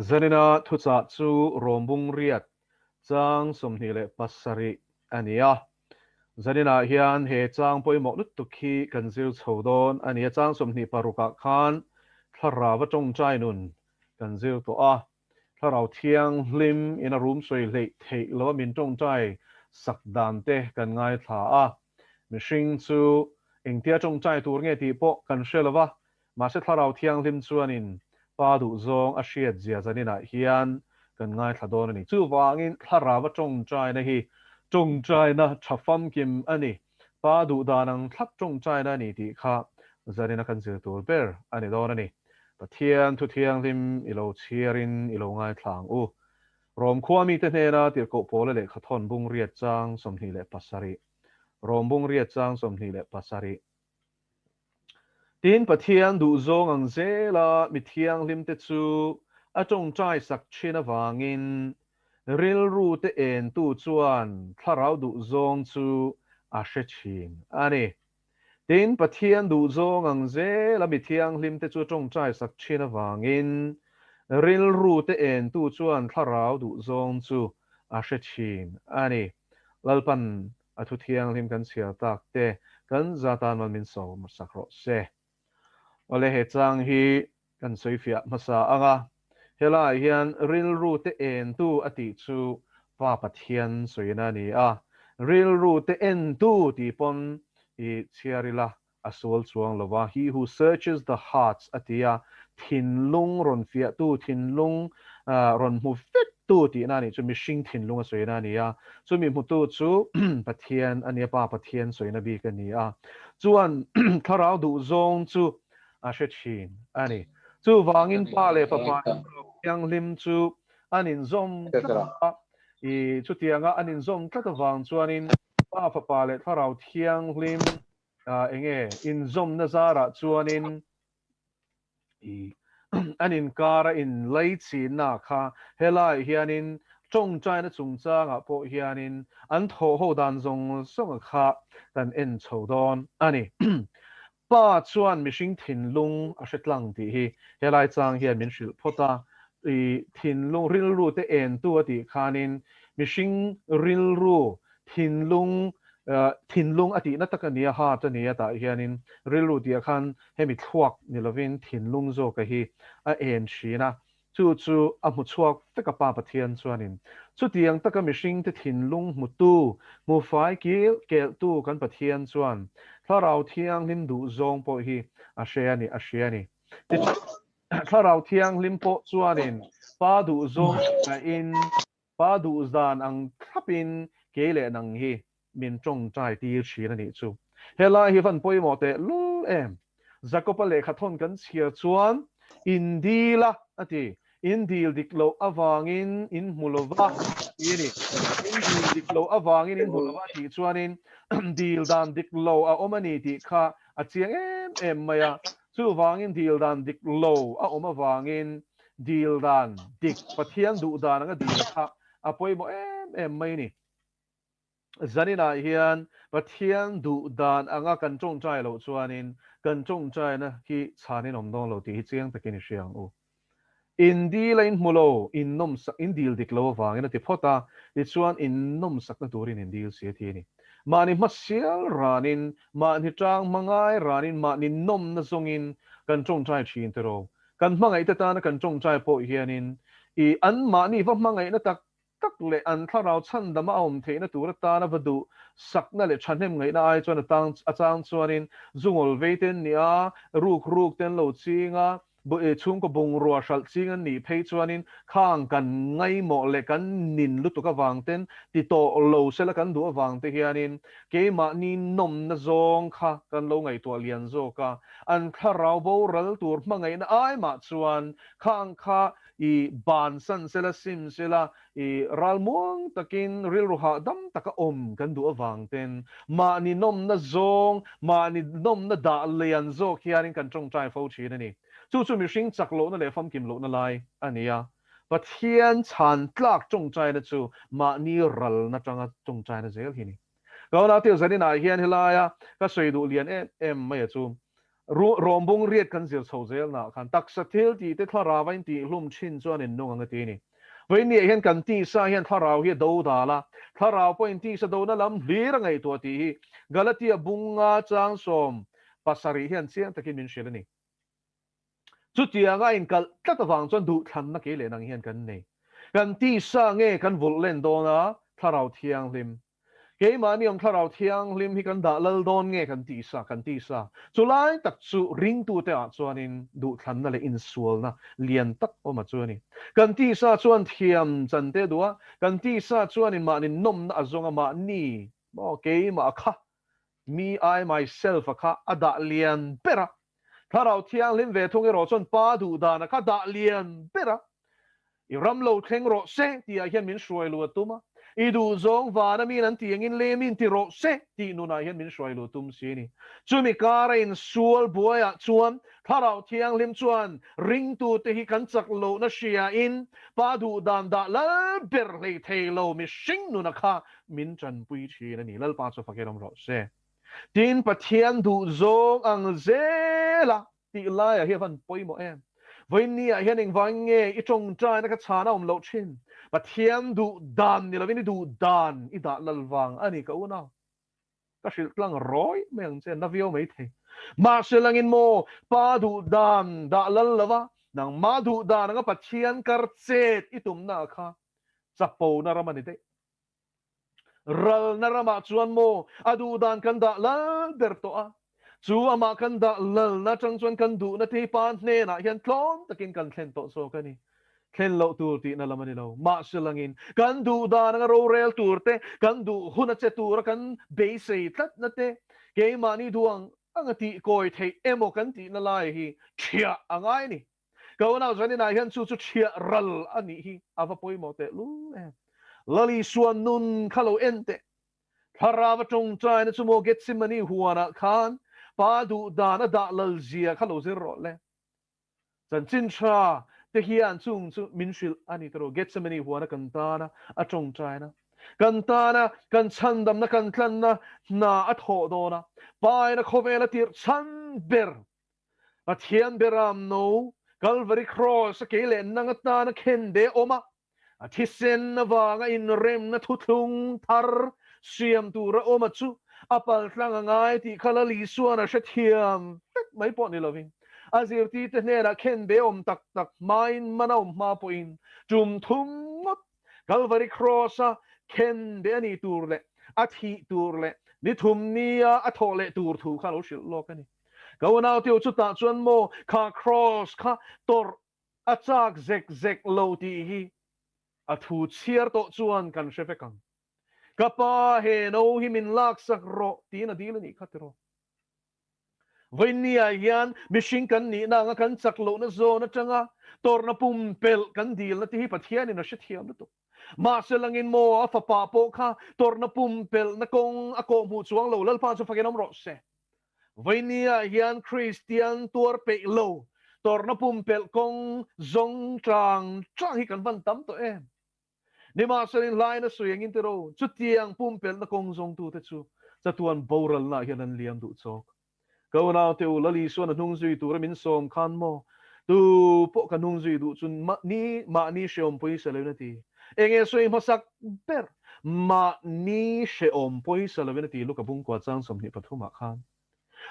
zanina thucha chu rombung riat chang somni le pasari ania zanina hian he chang poimok lut tukhi kan zil chodon ania chang somni paruka khan Thlarauva Tawngtai nun kan zil to a Thlarau thiang hlim in a room soi le thei lo min Tawngtai sak dan te kan ngai thla a mihring chu engtia Tawngtai tur nge ti po kan hrelowa ma se Thlarau thiang hlim chuanin pa du zong a hriat zia zanina hian kan ngai thladon ani chu wangin Thlarauva Tawngtai na hi Tawngtai na thafam kim ani pa du danang thlap Tawngtai na ni ti kha zanina kan zil tur ber ani don ani Pathian Thutak lim ilo chiarin ilo ngai thlang u rom khuami te hena tir ko pole le khathon bung riat chang somni le pasari rom bung riat chang somni le pasari tin pathian du zong ang zela mi thiang lim te chu a Tawngtai sak china wangin ril ru te en tu chuan Thlarau du zong chu a hrechin ani tin pathian du zong ang zela mi thiang lim te chu Tawngtai sak china wangin ril ru te en tu chuan Thlarau du zong chu a hrechin ani lalpan a thu thiang lim kan sia tak te kan zatan mal min so masakro se ole he chang hi kan soifia masa anga hela hian ril ru te en tu ati chu pa pathian soina ni a ril ru te en tu ti pon I chiarila asol chuang lova he who searches the hearts atia thinlung ron fia tu thinlung ron mu fet tu ti na ni chu mi hring thinlung a soina ni a chu mi mu tu chu pathian ania pa pathian soina bi kan ni a chuan Thlarau du zong chu a hrechin ani chu wangin pa le papa yang lim chu anin zom tlaka I chu tianga anin zom tlaka wang chuanin pa papa le Thlarau thiang lim enge in zom na zara chuanin I anin kara in lei chin na kha helai hianin Tawngtai na chungchanga po hianin an tho ho dan zong song kha kan en chodon ani pa chuan mihring thinlung a hretlang ti hi helai chang hian min hril phota I thinlung rilru te en tu ati khanin mihring rilru thinlung thinlung ati na takania ha tania ta hianin rilru ti khan hemi thuak nilovin thinlung zo ka hi a en shina chu a mu chuak feka pa pathian chuanin chu tiang taka mihring te thinlung mutu mu fai kel tu kan pathian chuan Thlarau thiang lim du zong po hi a hreani Thlarau thiang lim po chuanin pa du zong in pa du zan ang thlapin kele nang hi min Tawngtai tir thin ani chu helai hi van poimo te lul em zakopa le khathon kan chia chuan indila ati indil diklo awangin in mulova ini indil diklo awangin in mulova ti chuanin dil dan diklo a omani ti kha a chiang em maya chu wangin dil dan diklo a oma wangin dil dan dik pathian du dan anga dil kha a poimo em mai ni zanina hian pathian du dan anga kan Tawngtai lo chuanin kan Tawngtai na hi chanin omdong lo ti hi chiang takin hriang u indi lain mulo in nom sak in dil diklo wangin ti phota ti chuan in nom sak na turin in dil sia thi ni mani masial ranin mani tang mangai ranin mani nom na zongin kan Tawngtai thin tero kan mangai ta ta na kan Tawngtai po hianin I an mani va mangai na tak tak le an Thlarau chan dama om the na tur ta na vadu sak na le thanem ngai na ai chuan tang a chang chuanin zungol veiten nia ruk ten lo chinga bo e chung ko bung ro shal chingan ni phei chuanin khang kan ngai mo le kan nin lu tu ka wangten ti to lo sela kan du wangte hianin ke ma ni nom na zong kha kan lo ngai to lian zo ka an Thlarau bo ral tur mangai na ai ma chuan khang kha I ban san sela sim sela I ralmuang takin ril ruha dam taka kan du wangten ma ni nom na zong ma ni nom na da lian zo hianin kan Tawngtai fo chi na ni chu mi hring chak lo na le fam kim lo na lai ania pathian chan tlak Tawngtai na chu ma ni ral na tanga Tawngtai na zel hi ni ko na tiu zanin a hian hilaya ka soi du lian em mai chu rombong riết kan zir chho zel na khan tak sa thil ti te Thlarauva in ti hlum chin chuan in nung anga ti ni với nia hian kan ti sa hian Thlarau hi do da la Thlarau point ti sa do na lam hlir ngai to ti hi Galatia bunga chang som pasari hian chiang takin min shel ni chu tianga in kal tlat awang chuan du thlan na ke le nang hian kan nei kan ti sa nge kan vul len do na Thlarau thiang lim cái mà niệm Thlarau thiang lim hi kan da lal don nge kan ti sa chu lai tak chu ring tu te a chuan in du thlan na le in sual na lian tak o ma chuan ni kan ti sa chuan thiam chan te duwa kan ti sa chuan in ma nin nom na azonga ma ni mo ke ma kha me I myself kha ada lian pera Thlarau thiang lim ve thung e ro chuan pa du da na kha da lian pera i ram lo thleng ro se ti a hian min hruai lu tuma i du zong vana min an tiang in le min ti ro se ti nu na hian min hruai lu tum si ni chumi kara in sual buaya chuan Thlarau thiang lim chuan ring tu te hi kan chak lo na sia in pa du dan da la ber le thei lo mi sing nu na kha min chan pui chi na ni lal pa chu fakeram ro se tin pathian du zong ang zela ti la ya hi van poi mo em với nia hian eng vang nge i trong trai na ka chana lo chin pathian du dan ni lovin du dan i da lalwang ani ka una ka shil tlang roi meng chen na vio mai the ma selang in mo pa du dan da lal lawa nang ma du dan nga pathian kar chet itum na kha chapo na ramani te ral na rama chuan mo adu dan kan da lal berto a chu ama kan da lal na chang chuan kan du na te pan hne na hian tlom takin kan thlen to so kani thlen lo tur ti na lamani lo ma silangin kan du da na ro rel tur te kan du huna che tur kan be sei tat na te ke mani duang anga ti koi thei emo kan ti na lai hi thia angai ni ko na zani na hian chu chu thia ral ani hi ava poi mo te lu lali suan nun khalo ente Thlarauva Tawngtai na chumo Getsemani huana khan pa du dana da lal zia khalo zir ro le chan chin tha te hian chung chu min shil ani tro Getsemani huana kan ta na a Tawngtai na kan chandam na kan tlan na a tho do na pai na khovela tir chan ber pathian beram no Calvary cross ke le nang ta na khende oma a thisen na wanga in rem na thuthung thar siam tu ra oma chu apal tlang ngai ti khala li suana sha thiam pek mai po ni loving azir ti te ne ra khen be om tak tak main mana om ma po in tum thum ngot Calvary cross a khen be ani tur le a thi tur le ni thum ni a thole tur thu kha lo shil lo ka ni go na ti chu ta chuan mo kha cross kha tor a chak zek zek lo ti hi a thu chiar to chuan kan shefe kan kapa he no hi min lak sak ro ti na dil ni khatro voinia hian mishing kan ni na nga kan chak lo na zo na changa tor na pum pel kan dil na ti hi pathian in a shithiam to ma selangin mo a fa pa po kha tor na pum pel na kong ako mu chuang lo lal pa chu fagenom ro se voinia hian Christian tur pe lo tor na pum pel kong zong chang hi kan van tam to em ni ma selin line na suyang intero chu tiang pum pel na kong zong tu te chu chatuan boral na hian an liam du chok ko na te u lali suan hnung zui tu min som khan mo tu po kan hnung zui du chun ma ni sheom poi selo na ti enge soi masak ber ma ni sheom poi selo na ti lu ka bung kwa chang som ni pathuma khan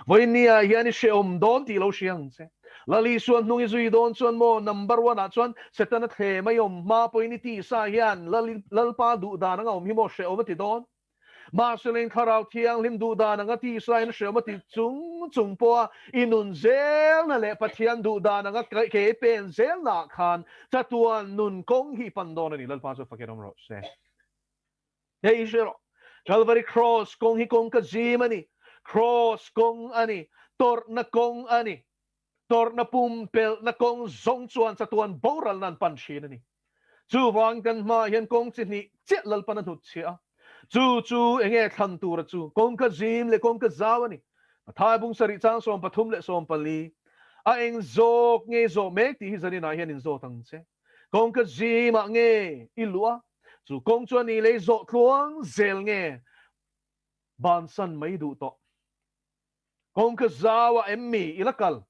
voi nia hian sheom don ti lo siang se lali suan hnung zui don chuan mo number 1 a chuan setana the mai om ma poi ni ti sa hian lalpa du da na om hi mo sheom ti don ma selin kharau thiang lim du da na ti sa in sheom ti chung po inun zel na le pathian du da na ke pen zel na khan chatuan nun kong hi pandon ni lalpa so fakerom ro se ei shero Calvary cross kong hi kong ka zimani cross kong ani tor na kong ani tor na pumpel na kong zong chuan sa tuan boral nan panshin ani chu wang kan ma hian kong chi ni che lal pan hut chia chu enge than tur chu kong ka zim le kong ka zawani thai bung sari chang som pathum le som pali a eng zok nge zo mek ti hi zani na hian in zo tang che kong ka zim a nge ilua chu kong chuan ni le zo tluang zel nge ban san mai du to kong ka zawa emmi ilakal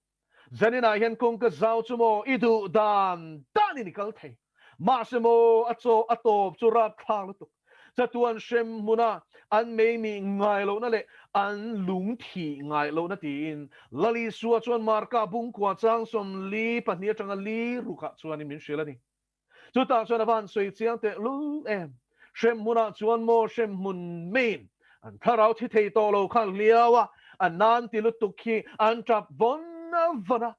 zanina hian kong ka zaw chumo idu dan tani nikal thei masemo acho atop chura thang lutuk chatuan shem muna an mei mi ngai lo na le an lung thi ngai lo na tin lali suwa chuan marka bung kwa chang som li pahnia changa li ruka chuan min shilani chuta chuan avan soi chiang te lu em shem muna chuan mo shem mun main an tharau thi thei to lo khan liawa an nan ti lutuk khi an trap von vana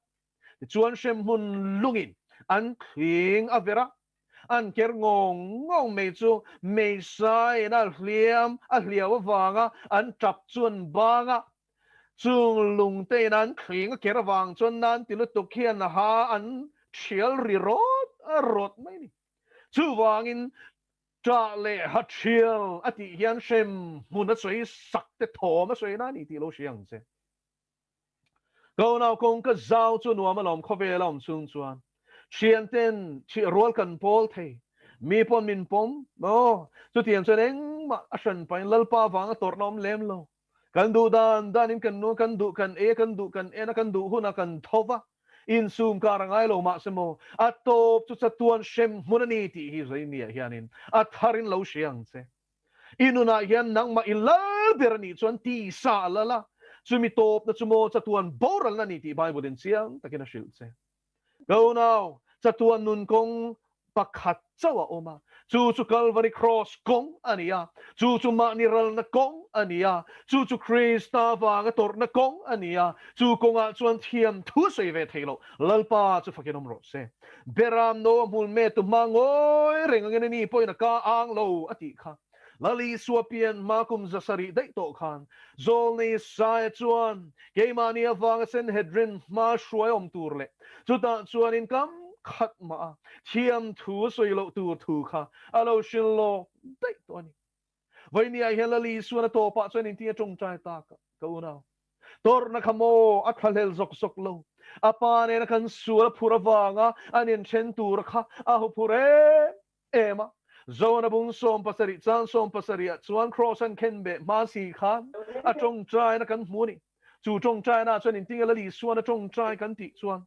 chuan shem mun lungin an khing avera an ker ngong ngong mei chu mei sai na hliawa wanga an trap chuan banga chung lung te nan khing ker wang chuan nan ti lutuk khian ha an thial ri rot mai ni chu wangin tra le ha thial ati hian shem mun a choi sak te thom a choi na ni ti lo siang che go nào kong ka zau chu nuam alom khove lom chung chuan chian ten chi rol kan pol thei mi pon min pom mo chu tian chen eng ma a shan pain lalpa wang a tor nom lem lo kan du dan in kan nu kan du kan e na kan du huna kan thova in sum karangai lo ma semo atop chu chatuan shem munani ti hi reinia hianin atharin lo siang che inuna hian nang ma ilal berani chuan ti sa lala chumi top na chumo chatuan boral na ni ti bible din siang takina shil che go now chatuan nun kong pakhat chawa oma chu calvary cross kong ania chu ma niral na kong ania chu krista wanga tor na kong ania chu konga chuan thiam thu sei ve thailo lalpa chu fakinom ro se beram no mul me tu mangoi rengangena ni poina ka ang lo ati kha lali suapian makum zasari dai to khan zol ni sai chuan ke mania wanga Sanhedrin ma shroyom turle chuta chuan in kam khat ma thiam thu soi lo tu kha alo shin lo dai to ni vai ni ai helali suana to pa chuan in tia tong trai ta ka ko na tor na khamo a khalel sok lo apa ne na kan suara phura wanga anin chen tur kha a hu phure ema zona bung som pasari chan som pasari chuan cross an kenbe ma si khan a tong trai na kan muni chu tong trai na chuan in tinga li suana tong trai kan ti chuan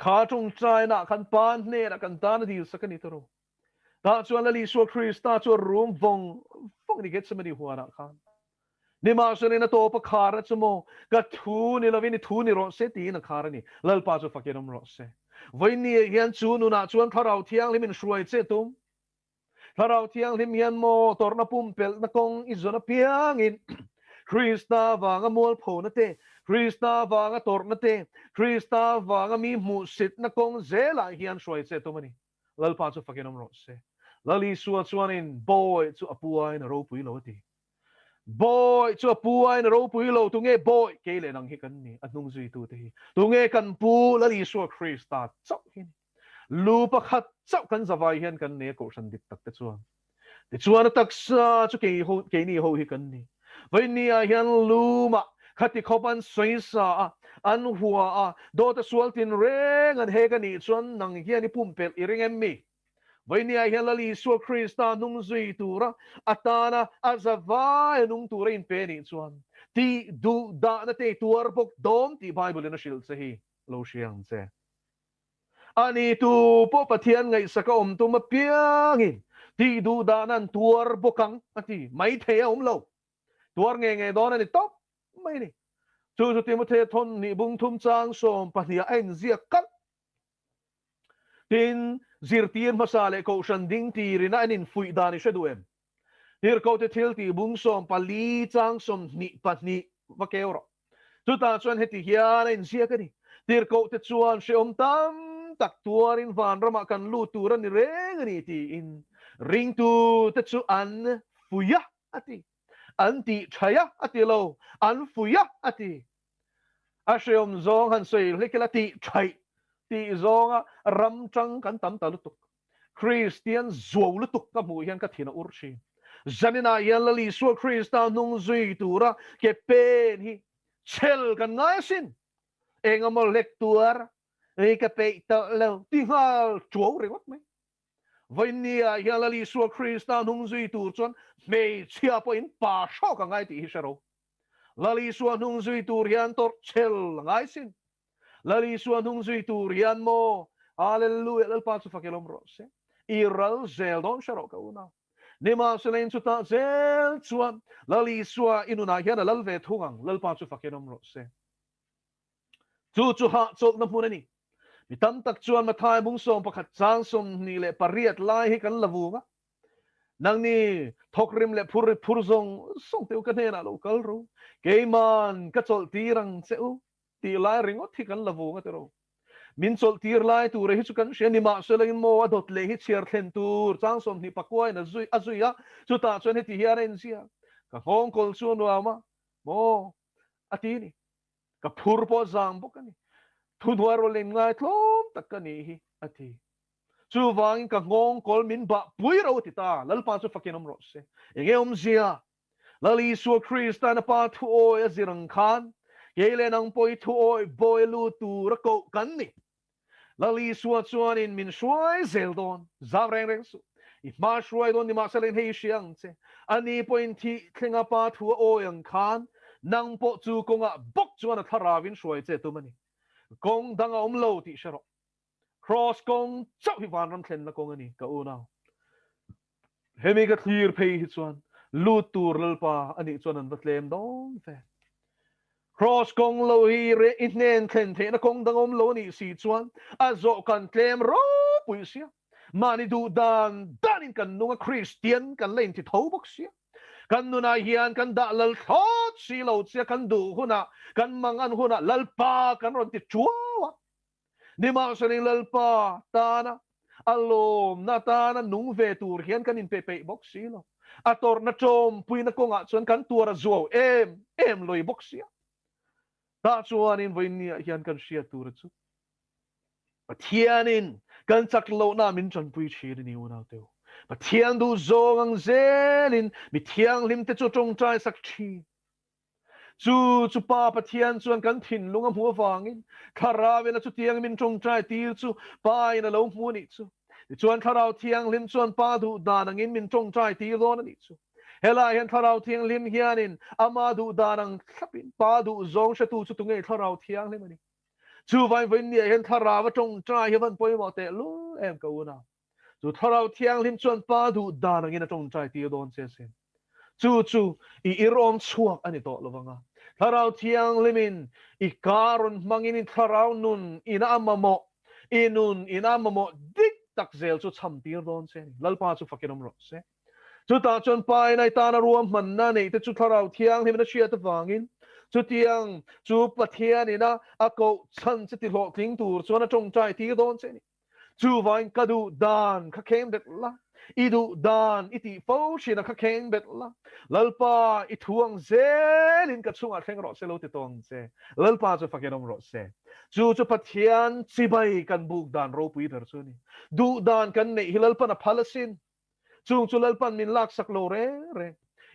kha tong trai na kan pan ne na kan tan di sakani toro ta chuan la li su Krista chu room vong ni get somebody huana khan ni ma chuan na to pa khara chumo ka thu ni lovini thu ni ro se ti na khara ni lal pa chu fakinom ro se vai ni hian chu nu na chuan tharau thiang limin shruai che tum tharau thiang lim hian mo torna pum pel na kong izona piang in Krista wanga mol pho na te Krista wanga tor na te Krista wanga mi mu sit na kong zela hian shruai che tumani lal pa chu fakinom ro se lali suwa chuan in boy chu apuai na ro pui lo ti boy chu apuai na ro pui lo tu nge boy ke le nang hi kan ni anung zui tu te hi tu nge kan pu lali suwa Krista chau hin lu pa khat chau kan zawai hian kan ne ko san dik tak te chuan ti chuan tak sa chu ke ni ho hi kan ni vai ni a hian lu ma khati khopan soi sa an huwa a do ta sual tin reng an he kan ni chuan nang hian ni pum pel iring em mi vai ni a hian lali suwa Krista nung zui tura atana azava nung tura in pe ni chuan ti du da na te tuar bok dom ti bible na shil se hi lo siang che ani tu po pathian ngai saka om tu ma piangin ti du da nan tuar bokang ati mai the om lo tuar nge don ani top mai ni chu Timothy thon ni bung thum chang som pahnia en zia kat tin zirtien masale ko shan ding ti rina anin fui dani sheduem hir ko te thil ti bung som pali chang som ni patni vakeuro chu ta chuan heti hian in zia ka ni tir ko te chuan she om tam tak tuarin van rama kan lu turan ni reng ni ti in ring tu te chu an fuya ati anti chaya ati lo an fuya ati a she om zong han sei hlikela ti chai ti zonga ram chang kan tam ta lutuk Christian zo lutuk ka mu hian ka thina urshi zanina yan lali su Krista nung zui tura ke pen hi chel kan ngai sin engamol lektuar ei ka pe ta lo ti hal chuo re wat mai vai nia yan lali su Krista nung zui tur chon me chia po in pa sho ka ngai ti hi sharo lali suan hung zui tur hian tor chel ngai sin lali suan hung zui tur hian mo hallelujah lal pa chu fakelom ro se iral zel don sharo ka una nima selen chu ta zel chuan lali suwa inuna hian lal ve thungang lal pa chu fakelom ro se chu ha chok na punani mi tam tak chuan ma thai bung som pakhat chang som ni le pariat lai hi kan lavunga nang ni thokrim le phur zong song teu kan hena local ro keiman ka chol tirang cheu ti lai ringot thi kan lavunga te ro min chol tir lai tu re hi chu kan she ni ma se lengin mo adot le hi chiar thlen tur chang som ni pakwai na zui azuya chu ta chuan hi ti hian en sia ka hong kol chu no ma mo ati ni ka phur po zang bok ani thu nuaro len ngai thlom tak ka ni hi ati chu wang ka ngong kol min ba pui ro ti ta lal pa chu fakin om ro se enge zia lali su krista na pa thu o ya zirang khan ye le nang poi thu o boy lu tu ra ko kan ni lali su chuan in min shuai zel don za reng reng su i ma shuai don ni ma selen hei siang che ani point thi thenga pa thu o yang khan nang po chu konga bok chuan a tharawin shuai che tu mani kong danga lo ti sharo cross kong chau hi van ram thlen na kong ani ka u naw hemi ka thlir phei hi chuan lu tur lal pa ani chuan an vatlem dong fe cross kong lo hi re inen thlen the na kong dangom lo ni si chuan a zo kan tlem ro pui sia mani du danin kan nunga christian kan lein ti tho bok sia kan nuna hian kan da lal thot si lo sia kan du huna kan mangan huna lal pa kan ron ti chuwa ni ma saning lal pa tana alom na tana nung ve tur hian kan in pepe bok si lo ator na chom pui na konga chuan kan tuara zo em loi bok sia ta chuan in voin ni hian kan sia tur chu pathianin kan chak lo na min chan pui chi ni una teu pathian du zong ang zelin mi thiang lim te chu tawngtai sak thi chu pa pathian chuan kan thin lunga hmu wangin tharawe na chu tiang min tawngtai tir chu pa in lo hmu ni chu chuan tharau thiang lim chuan pa du dan angin min tawngtai tir don ani chu hela hian tharau thiang lim hianin ama du danang thlapin pa du zong sha tu chu tungai tharau thiang lim ani chu vai vai ni hian tharawa tawngtai hi van poi mo te lu em ka una chu tharau thiang lim chuan pa du danang in tawngtai tir don se sen chu i irom chuak ani to lovanga tharau thiang limin i karun mangin in tharau nun ina amamo inun ina amamo dik tak zel chu cham tir don se lalpa chu fakinom ro se chu ta chon pai nai ta na ruam man na nei te chu tharau thiang limin a chia ta wangin chu tiang chu pathian ina a ko chan che ti lo ting tur chu na tong trai tir don se ni chu vain kadu dan kha kem det la idu dan iti fo shina kha keng bet la lalpa i thuang zelin ka chunga theng ro se lo ti tong che lalpa chu fakenom ro se chu pathian chibai kan buk dan ro pui thar chu ni du dan kan nei hilalpa na phalasin chu lalpan min lak sak lo re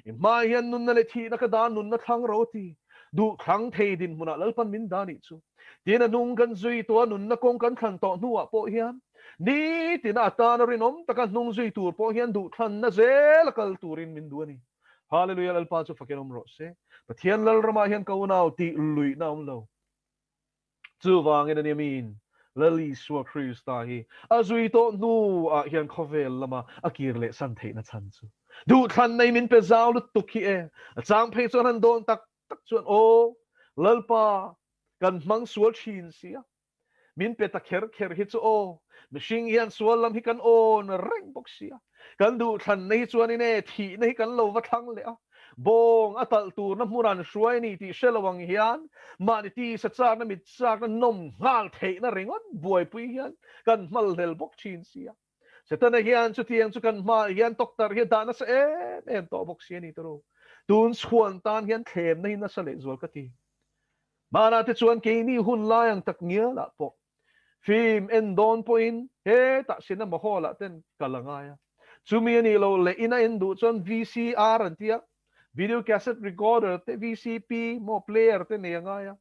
i mai hian nun na le thi na ka dan nun na thang ro ti du thang thei din muna lalpan min dani chu tina nung kan zui to nun na kong kan thang to nuwa po hian ni tina ta na rinom takan nung zui tur po hian du than na zel kal turin min duani hallelujah lal pa chu fakenom ro se pathian lal rama hian kaunau ti lui naum lo chu wangin ani min lali suwa krista hi azui to nu a hian khovel lama akir le san thei na chan chu du than nei min pe zaw lu tuk hi e chang phei chuan an don tak chuan o lalpa kan mang sual thin sia min pe ta kher hi chu o mishing hian sual lam hi kan on reng bok sia kan du than nei chuan ine thi nei kan lo wa thang le a bong atal tur na muran shruai ni ti shelawang hian ma ni ti sa chak na mit chak na nom ngal thei na ringon buai pui hian kan mal del bok thin sia setana hian chu tiang chu kan ma hian doctor hi dana sa em to bok sia ni tro tun chuan tan hian thlem nei na sa le zol ka ti mana te chuan ke ni hun lai ang tak ngia la po phim en don point he ta sina ma hola ten kalangaya chumi ani lo le ina en du chuan VCR an tia video cassette recorder te VCP mo player te ne ngaya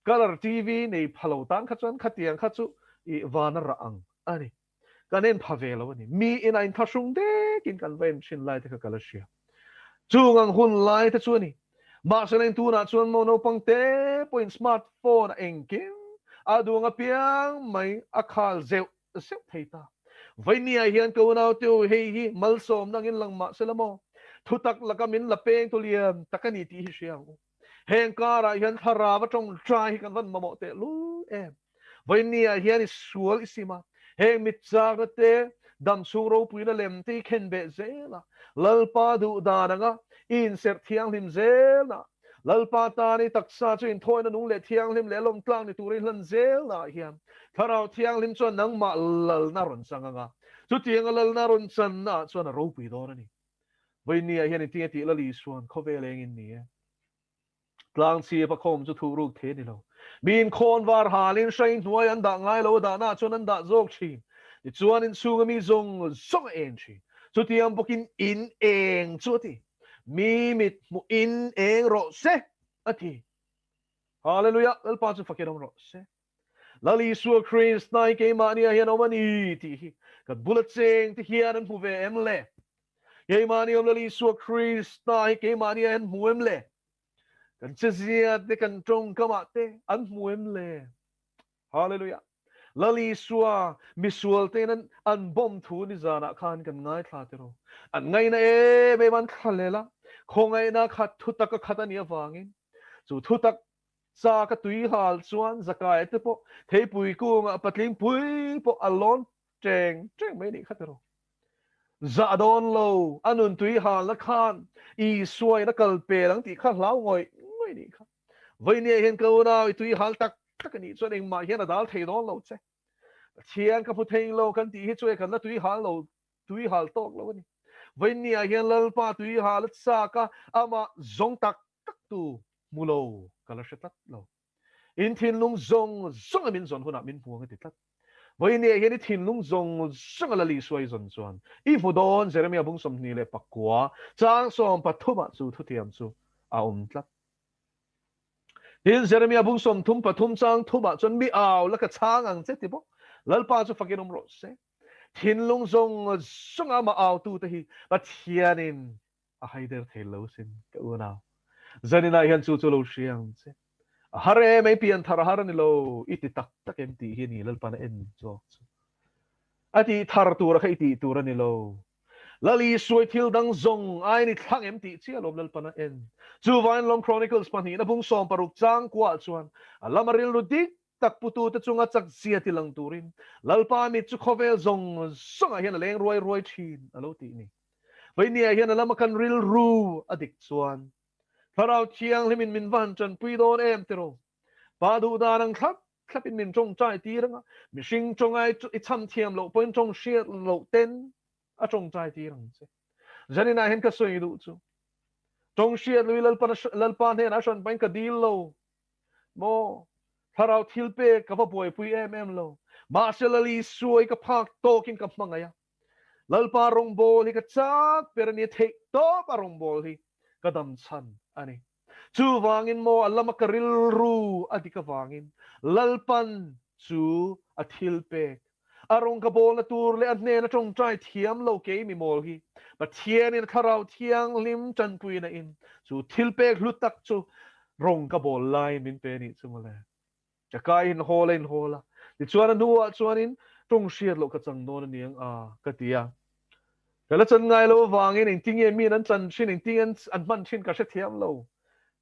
color TV nei phalo tan kha chuan khatiang kha chu I vana ra ang ani kanen phavelo ni mi ina in thasung de kin convention lai te ka kalasia chung ang hun lai te chu ni mà sẽ lên tu na chuan mono pang te point smartphone engkim adunga piang mai akhal zeu sep theita vậy nia hiền câu nào tiêu hay hi mal som nang in lang ma selamo thutak lakamin lapeng tu liam takani ti hi siang heng kara hiền Thlarauva trong trai hi kan van mamo te lu em vậy nia hiền sual isima heng mit chak te dam sung ro puina lem te khen be zela lalpa du da nga in ser thiang lim zela lalpa ta ni taksa chu in thoi na nung le thiang lim le lom tlang ni turin lan zela hian tharau thiang lim chuan nang ma lal na ron sanga nga chu tiang lal na ron chan na chuan ro pi do na ni vậy nia hian ti ti la li suan kho ve leng in ni tlang si pa khom chu thu ruk the ni lo bin khon war halin shain nuai an da ngai lo da na chuan an da zok chi ni chuan in sunga mi zong song en chi chu tiang bokin in eng chu ti mi mit mu in eng ro se ati hallelujah lal pa chu fakiram ro se lali su Christ nai ke mania hian omani ti ka bullet sing ti hian an hu ve em le ye mani om lali su Christ nai ke mania an hu em le kan chizia te kan trong kama te an hu em le hallelujah lali suwa misual te nan an bom thu ni zana khan kan ngai thla te ro an ngai na e be man khalela khongai na khat thutak ka khatani awangin chu thutak sa ka tui hal chuan zakai te po thei pui ku nga patling pui po alon cheng cheng mai ni khatero za don lo anun tui hal la khan i suai na kal pe lang ti kha hlau ngoi ngoi ni kha voi ne hen ko na tui hal tak tak ni chuan eng ma hian adal thei don lo che thiang ka pu thei lo kan ti hi chuai kan na tui hal tok lo ni voi ne hian lal pa tui hal sa ka ama zong tak tak tu mulo kala shetat lo in thin lung zong zong min zon huna min puang ti tat voi ne hian thin lung zong zong la li suai zon chuan i fu don Jeremia bung som ni le pakwa chang som pathuma chu thu tiam chu a tlat tin Jeremia bung som thum pathum chang thuma chon mi aw la ka chang ang che ti bo lalpa chu fakin ro se thin lung zong zong ama aw tu te hi pathianin a haider thelo sin ka una zanina hian chu chu lo siang che hare mai pian thar har ni lo iti tak tak em ti hi ni lal pan en zo ati thar tu ra khai ti tu ra ni lo lali suai thil dang zong ai ni thang em ti chi lom lal pan en chu vain lom chronicles pan hi na bung som paruk chang kwa chuan alamaril ru dik tak putu te chunga chak zia ti lang turin lalpa mi chu khovel zong song a hian leng roi roi thin alo ti ni vai ni a hian alama kan ril ru adik chuan Tharau chiang limin min van chan pui don em tero pa du da nang thap in min trong chai ti rang mi sing trong ai i cham thiam lo point trong shia lo ten a trong chai ti rang che janina hen ka soi du chu trong shia lui lal pan he na shan pain ka dil lo mo Tharau thil pe ka pa boy pui em lo ma selali suai ka phak to kin ka mangaya lal pa rong bol hi ka chak per ni thek to pa rong bol hi kadam chan ani chu wangin mo alama karil ru adika wangin lalpan chu athil pe arong ka bol na tur le adne na tong trai thiam lo ke mi mol hi pathian in Tharau thiang lim chan pui na in chu thil pe hlutak chu rong ka bol lai min pe ni chu mole chakai in hola ti chuan nuwa chuan in tong shiat lo ka chang non niang a ka tia kala chan ngai lo wangin eng ting ye mi nan chan shin eng ting an man shin ka she thiam lo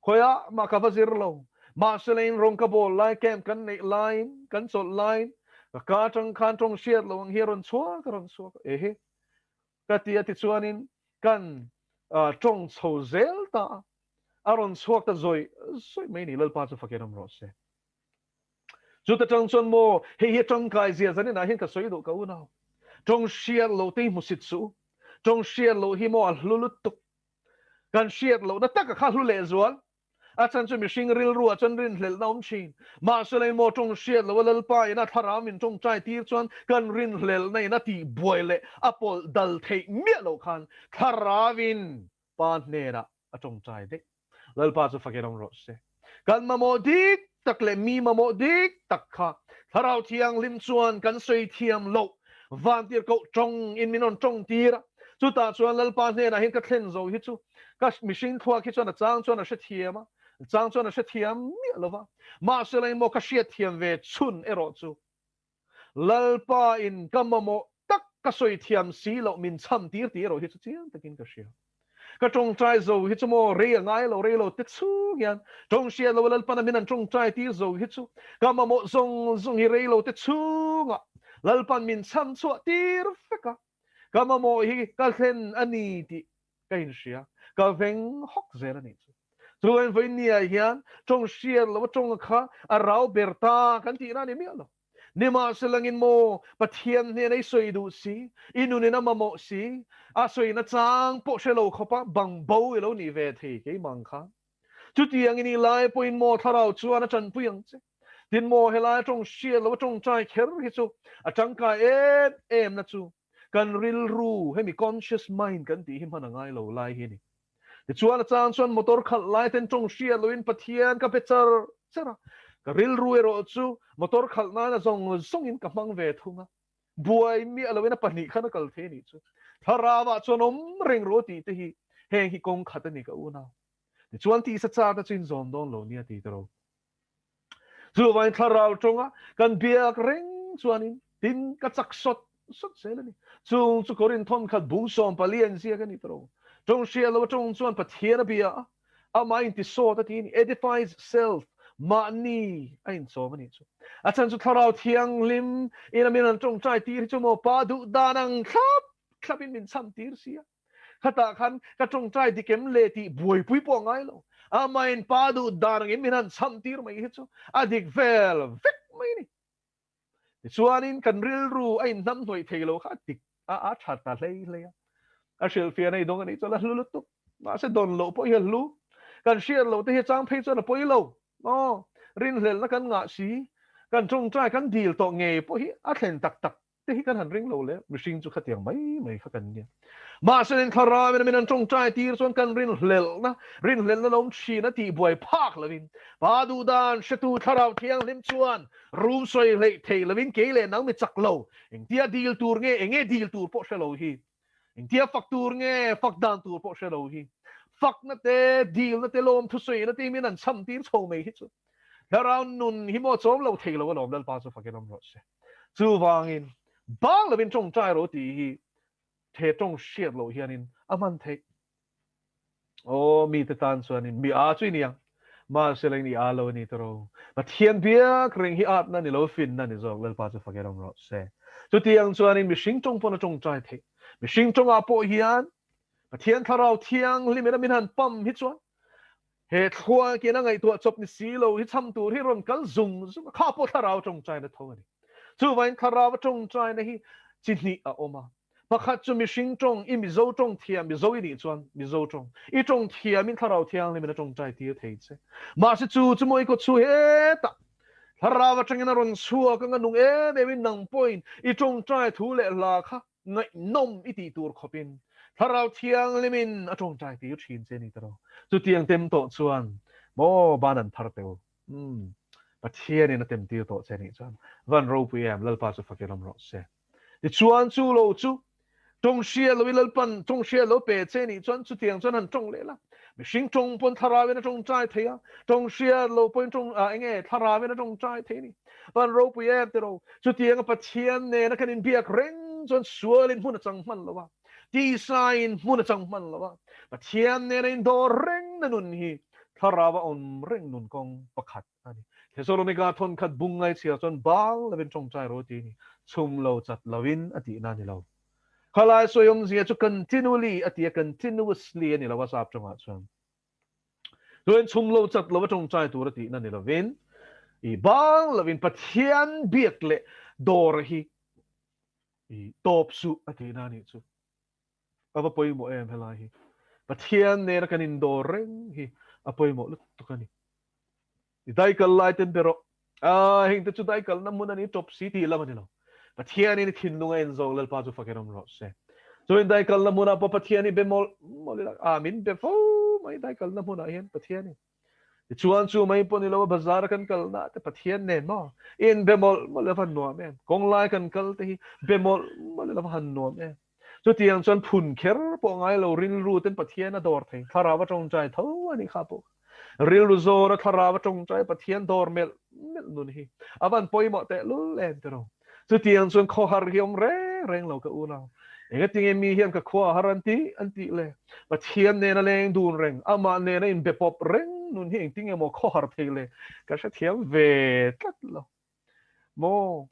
khoya ma ka vazir lo ma selain rong ka bol lai kem kan nei line kan sol line ka tang khan tong shiat lo ang hiron chua ka ron chua e he ka tia ti chuanin kan tong chho zel ta aron chuak ta zoi mai ni lal pa chu fakiram ro se chu ta tang chon mo he tang kai zia zani na hin ka soi do ka u na tong shiat lo te musit su trong shiat lo hi mo hlulut tuk kan shiat lo na tak kha hlu le zual a chan chu mi shing ril ru a chan rin hlel na om chin ma selai mo trong shiat lo lal pa ina thara min trong chai tir chuan kan rin hlel nei na ti boile apol dal thei mi lo khan tharawin pa ne na a trong chai de lal pa chu fakerong ro se kan ma mo dik tak le mi ma mo dik tak kha tharau thiang lim chuan kan soi thiam lo van tir ko trong in minon trong tira chu ta chuan lal pa ne na hin ka thlen zo hi chu ka mishing thua ki chona chang chona she thiama chang chona she thiam mi lova ma selai mo ka she thiam ve chun ero chu lalpa in kamamo tak ka soi thiam si lo min cham tir tir ro hi chu chiang takin ka she ka trong trai zo hi chu mo re ngai lo re lo te chu hian trong she lo lalpa na min an trong trai tir zo hi chu kamamo zong zong hi re lo te chu nga lalpan min cham chu tir feka kamamo hi ka thlen ani ti ka hin sia ka veng hok zer ani chu truan voi nia hian trong she lo trong kha a rau berta kan ti na ni mi lo nima selangin mo pathian ne nei soi du si inu ne na mamo si a soi na chang po shelo khopa bang bo lo ni ve the ke mang kha chu tiang ini lai poin mo tharau chuan a chan puyang che tin mo helai trong shia lo trong chai kher hi chu a chang ka em na chu kan ril ru he mi conscious mind kan ti him hana ngai lo lai hi ni ti chuan a chang chuan motor khal lai ten trong shia lo in pathian ka pechar chera ka ril ru ero chu motor khal na na zong song in ka mang ve thunga buai mi alawena pani khana kal the ni chu Thlarauva chonom reng ro ti te hi heng hi kong khat ani ka una ti chuan ti sa cha ta chin zom don lo nia ti tro chu vai Thlarauva chonga kan biak reng chuanin tin ka chak sot sel ani chung chu korin thon khat bung som palian sia ka ni tro trong sia lo trong chuan pathian bia a mind ti so ta tin edifies self ma ni ain so mani chu a chan chu Thlarauva thiang lim in a min an trong chai tir chu mo pa du danang khap in min cham tir sia khata khan ka trong chai di kem le ti buai pui po ngai lo a main pa du danang in min an cham tir mai hi chu a dik vel vek mai ni chuanin kan ril ru ain nam noi theilo kha tik a that ta hlei a shel fia nei dong ani chola hlu tu ma se don lo po hi hlu kan shia lo te hi chang phei chona poi lo rin hlel na kan nga si kan trong trai kan deal to nge po hi a thlen tak tak te hi kan han ring lo le machine chu khatiang mai kha kan nia ma sen Thlarauva min an trong trai tir chon kan rin hlel na lom chi na ti boy phak lovin pa du dan shetu Thlarauva thiang lim chuan room soi le thei lovin ke le nang mi chak lo eng tia deal tur nge deal tur po shelo hi eng tia fak tur nge fak dan tur po shelo hi fak na te deal na te lom thu soi na te min an cham tir chho mai hi chu Thlarauva nun hi mo chom lo thei lo lom dal pa chu fakelom ro se chu wangin bang lovin trong trai ro ti hi the trong shit lo hianin aman the mi te tan chuanin mi a chui niang ma seleng ni a lo ni tro pathian bia kring hi at na ni lo fin na ni zok lal pa chu fakelom ro se chu tiang chuanin mi sing trong pon trong trai the mi sing trong a po hian pathian Thlarauva thiang limena min han pam hi chuan he thua ke na ngai tu chop ni si lo hi cham tur hi ron kal zung kha po Thlarauva trong trai na thong ani chu vain Thlarauva trong trai na hi chini a oma pakhat chu mi sing trong I Mizo trong thiam Mizo I ni chuan Mizo trong I trong thiam min Thlarauva thiang le min trong trai ti thei che ma se chu moi ko chu he ta Thlarauva tangin ron chua ka nung min nang point I trong trai thu le la kha ngai nom I ti tur khopin Thlarauva thiang le min a trong trai ti thin che ni tro chu tiang tem to chuan mo banan thar teu pathian in a tem ti to che ni chuan van ro pm lal pa chu fakelom ro se ti chuan chu lo chu trong shia lo lal pan trong shia lo pe che ni chuan chu tiang chuan han trong le la mi sing trong pon Thlarauva na trong trai thea trong shia lo pon trong enge Thlarauva na trong trai the ni van ro pm te ro chu tiang pathian ne na kanin biak reng chuan sualin hun chang man lo wa ti sain mun chang man lo wa pathian ne in do reng na nun hi Thlarauva on reng nun kong pakhat ani Thessalonика thon khat bungai chia chon bang levin trong chai ro ti ni chum lo chat lovin ati na ni lo khalai soyom zia chu continually ati continuously ani lo wasap chonga chuan loin chum lo chat lo trong chai tu ati na ni lovin I bang lovin pathian biak le dor hi I top su ati na ni chu ava poi mo em helai hi pathian ne ra kanin dor reng hi apoi mo lut tu kani dai kal lai ten pero hing te chu dai kal na mun ani top city la manilo pathian ni thin lunga en zol lal pa chu fakerom ro se so in dai kal na mun pa pathian ni bemol molila min be fo mai dai kal na mun a hen pathian ni chuan chu mai pon ni lo bazar kan kal na te pathian ne no in bemol molila van no men kong lai kan kal te hi bemol molila van no men chu tiang chuan phun kher po ngai lo rin ru ten pathian a dor thei Thlarauva Tawngtai tho ani kha po ril ru zo ra Thlarauva Tawngtai pathian dor mel nun hi avan poimo te lu len tero chu tiang chuan kho har hiom reng lo ka u na enga tinge mi hiam ka khwa haranti anti le pathian ne na leng dun reng ama ne na in bepop reng nun hi tinge mo kho har thei le ka sha thiam ve tat lo mo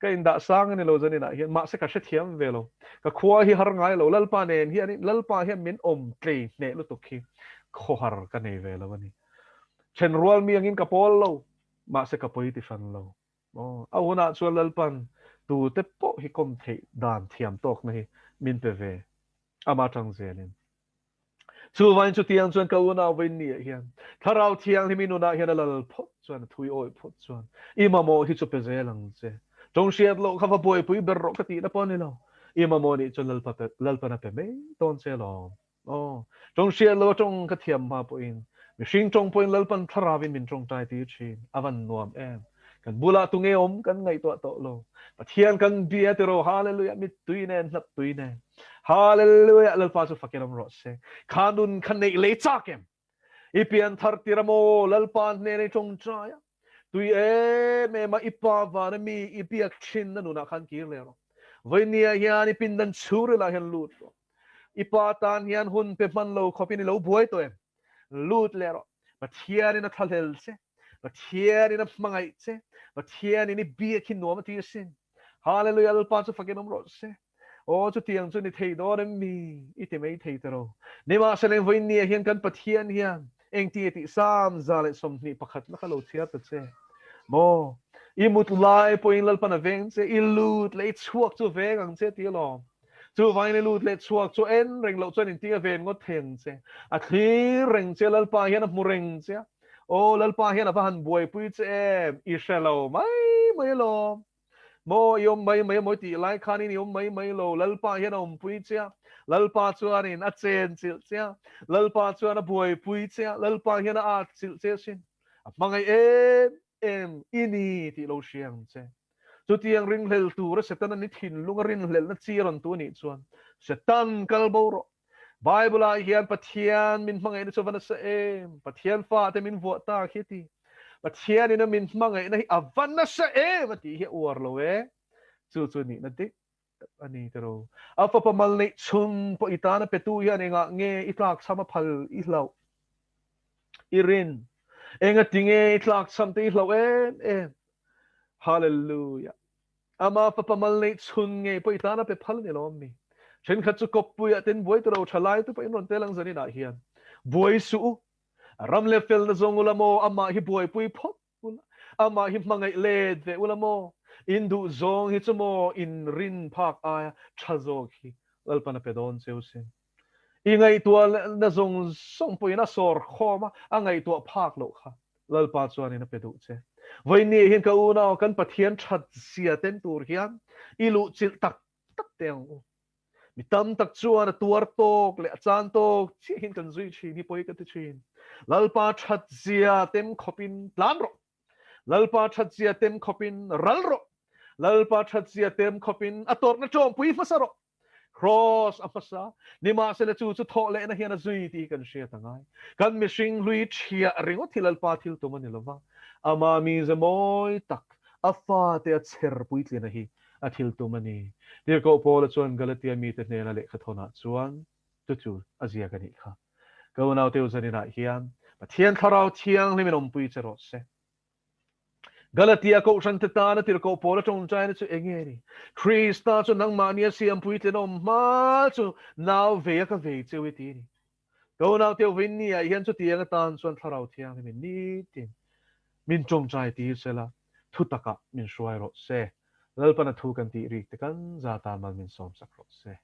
cái in đã sang này lâu dân này hiện mạ sẽ cả sẽ thiam về lâu cả khoa hi har ngai lâu lalpa nền hi anh lalpa hi min play nè lúc tục khi khó har cái này về lâu anh chen rual mi angin kapol lâu mạ sẽ kapoi ti fan lâu au na chuan lalpan tu te po hi kom thei dan thiam tok này min pe về ama tang zenin chu vain chu tiang chuan ka una vein ni hian tharau thiang hi minuna hian lal phot chuan thui oi phot chuan imamo hi chu pe zelang che trong siat lo kha boi pui ber ro ka ti na pon ni lo imamo ni chuan lal pa na pe me ton che lo trong siat lo trong ka thiam ma po in mi hring trong poin lal pan tharawin min trong tai ti chin avan nuam em kan bula tu nge om kan ngai to lo pathian kan dia te ro hallelujah mi tui nen nap tui nen hallelujah lal pa chu fakiram ro se khanun khan nei le chakem ipian thar tiramo lal pan ne nei trong cha ya tui e me ma ipa va na mi ipiak chin na nuna khan kir le ro voinia hian ipin dan chur la hian lut ro ipa tan hian hun pe man lo khopin lo buai to em lut le ro pathian in a thalhel se pathian in a mangai se pathian in bi khin no ma ti sin hallelujah lal pa chu fakiram ro se chu tiang chu ni thei do mi ite mei thei tero ni ma seleng voinia hian kan pathian hian eng ti sam zale som ni pakhat na khalo thia ta che mo I mut lai po in lal pana veng che I lut le chuak chu veng ang che ti lo chu vai le lut le chuak chu en reng lo chuan in ti ven ngot theng che a khi reng che lal pa hian a mu reng che lal pa hian a van buai pui che I shelo mai lo mo yom mai ti lai khan in yom mai lo lal pa hian om pui che lal pa chuan in a chen chil che lal pa chuan a buai pui che lal pa hian a chil che sin mangai em ini ti lo siang che chu tiang ring hlel tu ra setan ani thin lunga rin hlel na chiron tu ni chuan setan kalbo ro bible a hian pathian min mangai na chovana sa em pathian fa te min vo ta khiti pathian in min mangai na hi avan na sa em ti hi war lo chu ni na ti ani tero afa pamal nei chung po itana petu hian enga nge itlak sama phal I hlau irin enga tinge itlak sam te hlau em hallelujah ama pa pamal nei chun nge po itana pe phal ni lom mi chen kha chu kop pu ya ten boi to thalai tu pa in ron te lang zani na hian boi su ram le fel na zong ulamo ama hi boi pui phot ama hi mangai le de ulamo indu zong hi chumo in rin phak a chazo khi alpana pedon cheusin ingai tua na zong song pui na sor khoma angai tua phak lo kha lalpa chuan in pedu che voini hin ka una kan pathian that sia ten tur hian ilu chil tak teng mi tam tak chuan tuar tok le chan tok chi hin kan zui chi ni poi ka ti chin lalpa that sia tem khopin plan ro lalpa that sia tem khopin ral ro lalpa that sia tem khopin ator na chom pui fasaro cross apasa ni ma se le chu tho le na hian a zui ti kan sia tangai kan mi sing lui chia ringo thilal pa thil to mani lova ama mi zamoi tak afa te a cher pui tle na hi a thil to mani dir ko pol chuan galatia mi te ne na le khathona chuan chu azia kan hi kha ko nau te uzani na hian pathian tharau thiang le min om pui chero se Galatia ko san te tana tir ko polo tong china chu engeri Krista chu nang mania siam pui te no ma chu now ve ka ve che we ti ni ko now te win ni a hian chu tiang tan chuan tharau thiang min ni tin min chong chai ti sela thutaka min shwai ro se lalpana thu kan ti ri te kan za ta mal min som sak ro se